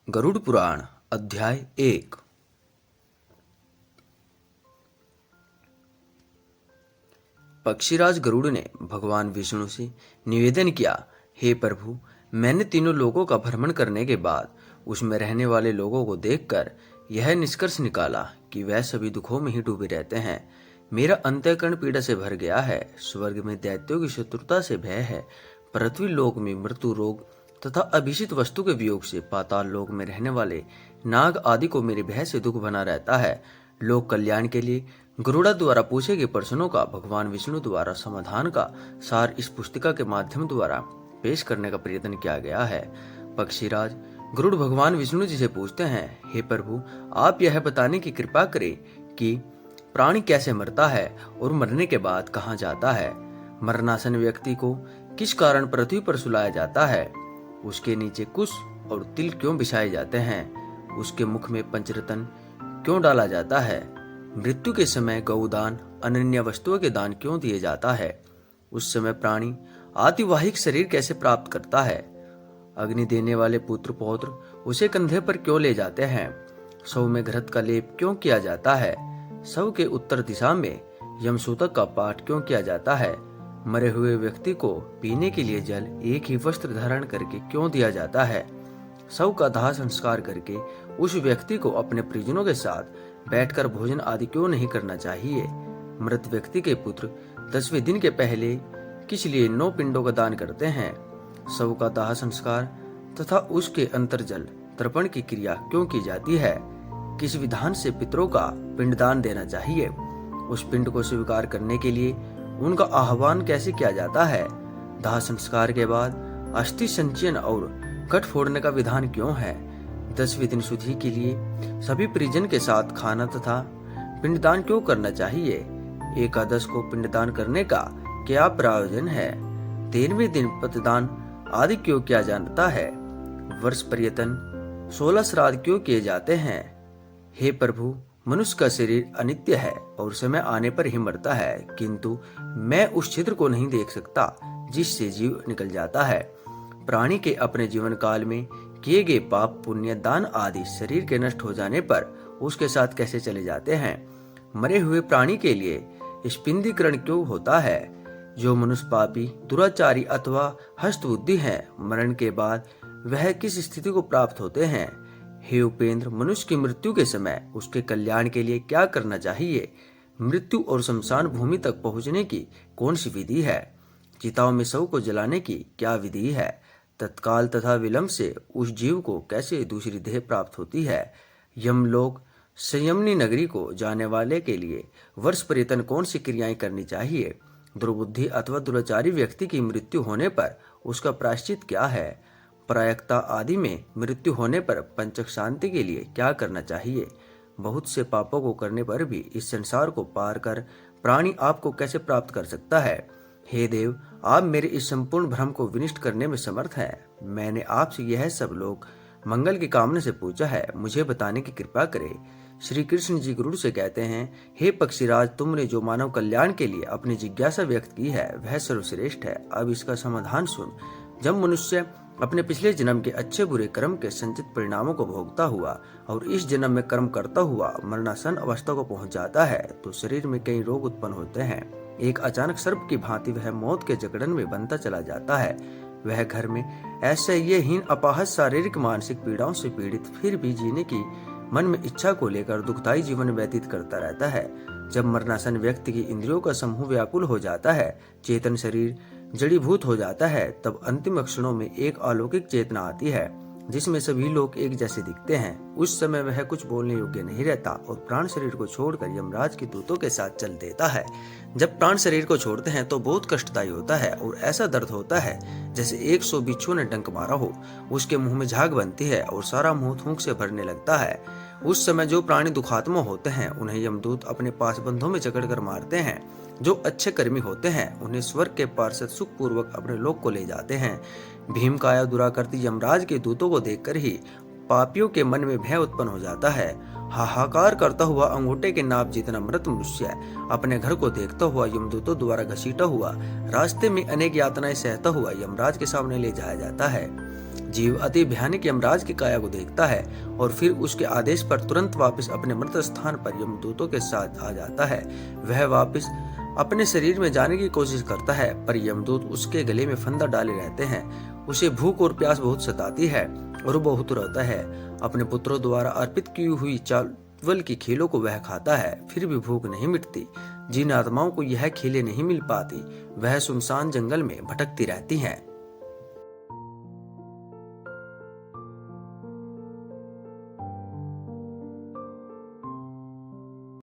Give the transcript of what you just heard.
गरुड़ पुराण अध्याय 1। पक्षीराज गरुड़ ने भगवान विष्णु से निवेदन किया, हे प्रभु, मैंने तीनों लोगों का भ्रमण करने के बाद उसमें रहने वाले लोगों को देखकर यह निष्कर्ष निकाला कि वह सभी दुखों में ही डूबे रहते हैं। मेरा अंतःकरण पीड़ा से भर गया है। स्वर्ग में दैत्यों की शत्रुता से भय है। पृथ्वी लोक में मृत्यु रोग तथा अभिषित वस्तु के वियोग से पाताल लोक में रहने वाले नाग आदि को मेरे भय से दुख बना रहता है। लोक कल्याण के लिए गरुड़ा द्वारा पूछे गए प्रश्नों का भगवान विष्णु द्वारा समाधान का सार इस पुस्तिका के माध्यम द्वारा पेश करने का प्रयत्न किया गया है। पक्षीराज गरुड़ भगवान विष्णु जी से पूछते हैं, हे प्रभु, आप यह बताने की कृपा करें कि प्राणी कैसे मरता है और मरने के बाद कहाँ जाता है। मरणासन व्यक्ति को किस कारण पृथ्वी पर सुलाया जाता है। उसके नीचे कुश और तिल क्यों बिछाए जाते हैं। उसके मुख में पंचरत्न क्यों डाला जाता है। मृत्यु के समय गौदान अनन्य वस्तुओं के दान क्यों दिए जाता है। उस समय प्राणी आतिवाहिक शरीर कैसे प्राप्त करता है। अग्नि देने वाले पुत्र पौत्र उसे कंधे पर क्यों ले जाते हैं। शव में घृत का लेप क्यों किया जाता है। शव के उत्तर दिशा में यमसूतक का पाठ क्यों किया जाता है। मरे हुए व्यक्ति को पीने के लिए जल एक ही वस्त्र धारण करके क्यों दिया जाता है। शव का दाह संस्कार करके उस व्यक्ति को अपने परिजनों के साथ बैठकर भोजन आदि क्यों नहीं करना चाहिए। मृत व्यक्ति के पुत्र 10वें दिन के पहले किस लिए 9 पिंडों का दान करते हैं। शव का दाह संस्कार तथा उसके अंतर्जल तर्पण की क्रिया क्यों की जाती है। किस विधान से पितरों का पिंडदान देना चाहिए। उस पिंड को स्वीकार करने के लिए उनका आह्वान कैसे किया जाता है। दाह संस्कार के बाद अस्थि संचयन और कट फोड़ने का विधान क्यों है। 10वें दिन शुद्धि के लिए सभी परिजन के साथ खाना तथा पिंडदान क्यों करना चाहिए। एकादश को पिंडदान करने का क्या प्रयोजन है। 13वें दिन पतदान आदि क्यों किया जाता है। वर्ष पर्यटन 16 श्राद्ध क्यों किए जाते हैं। हे प्रभु, मनुष्य का शरीर अनित्य है और समय आने पर ही मरता है, किंतु मैं उस छिद्र को नहीं देख सकता जिससे जीव निकल जाता है। प्राणी के अपने जीवन काल में किए गए पाप पुण्य दान आदि शरीर के नष्ट हो जाने पर उसके साथ कैसे चले जाते हैं। मरे हुए प्राणी के लिए स्पिंदीकरण क्यों होता है। जो मनुष्य पापी दुराचारी अथवा हस्तबुद्धि है, मरण के बाद वह किस स्थिति को प्राप्त होते हैं। हे उपेंद्र, मनुष्य की मृत्यु के समय उसके कल्याण के लिए क्या करना चाहिए। मृत्यु और शमशान भूमि तक पहुंचने की कौन सी विधि है। चिताओं में शव को जलाने की क्या विधि है। तत्काल तथा विलंब से उस जीव को कैसे दूसरी देह प्राप्त होती है। यमलोक संयमनी नगरी को जाने वाले के लिए वर्ष पर्यटन कौन सी क्रियाएं करनी चाहिए। दुर्बुद्धि अथवा दुराचारी व्यक्ति की मृत्यु होने पर उसका प्रायश्चित क्या है। प्रायकता आदि में मृत्यु होने पर पंचक शांति के लिए क्या करना चाहिए। बहुत से पापों को करने पर भी इस संसार को पार कर प्राणी आपको कैसे प्राप्त कर सकता है। हे देव, आप मेरे इस संपूर्ण भ्रम को विनिष्ट करने में समर्थ हैं। मैंने आपसे यह सब लोग मंगल की कामना से पूछा है, मुझे बताने की कृपा करें। श्री कृष्ण जी गरुड़ से कहते हैं, हे पक्षीराज, तुमने जो मानव कल्याण के लिए अपनी जिज्ञासा व्यक्त की है वह सर्वश्रेष्ठ है। अब इसका समाधान सुन। जब मनुष्य अपने पिछले जन्म के अच्छे बुरे कर्म के संचित परिणामों को भोगता हुआ और इस जन्म में कर्म करता हुआ मरणासन अवस्था को पहुंच जाता है तो शरीर में कई रोग उत्पन्न होते हैं। एक अचानक सर्प की भांति वह मौत के जकड़न में बनता चला जाता है। वह घर में ऐसे ये हीन अपाहज शारीरिक मानसिक पीड़ाओं से पीड़ित फिर भी जीने की मन में इच्छा को लेकर दुखदायी जीवन व्यतीत करता रहता है। जब मरणासन व्यक्ति की इंद्रियों का समूह व्याकुल हो जाता है, चेतन शरीर जड़ीभूत हो जाता है, तब अंतिम क्षणों में एक अलौकिक चेतना आती है जिसमें सभी लोग एक जैसे दिखते हैं। उस समय वह कुछ बोलने योग्य नहीं रहता और प्राण शरीर को छोड़कर यमराज के दूतों के साथ चल देता है। जब प्राण शरीर को छोड़ते हैं तो बहुत कष्टदायी होता है और ऐसा दर्द होता है जैसे 100 बिच्छू ने डंक मारा हो। उसके मुंह में झाग बनती है और सारा मुंह थूक से भरने लगता है। उस समय जो प्राणी दुखात्मा होते हैं उन्हें यमदूत अपने पास बंधों में जकड़कर मारते हैं। जो अच्छे कर्मी होते हैं उन्हें स्वर्ग के पार्षद सुख पूर्वक अपने लोक को ले जाते हैं। भीम काया दुरा करती यमराज के दूतों को देखकर ही पापियों के मन में भय उत्पन्न हो जाता है। हाहाकार करता हुआ अंगूठे के नाप जितना मृत मनुष्य अपने घर को देखता हुआ यमदूतों द्वारा घसीटा हुआ रास्ते में अनेक यातनाएं सहता हुआ यमराज के सामने ले जाया जाता है। जीव अति भयानक यमराज की काया को देखता है और फिर उसके आदेश पर तुरंत वापस अपने मृत स्थान पर यमदूतों के साथ आ जाता है। वह वापस अपने शरीर में जाने की कोशिश करता है, पर यमदूत उसके गले में फंदा डाले रहते हैं। उसे भूख और प्यास बहुत सताती है और वो बहुत रोता है। अपने पुत्रों द्वारा अर्पित की हुई चावल की खीलों को वह खाता है, फिर भी भूख नहीं मिटती। जिन आत्माओं को यह खीलें नहीं मिल पाती, वह सुनसान जंगल में भटकती रहती हैं।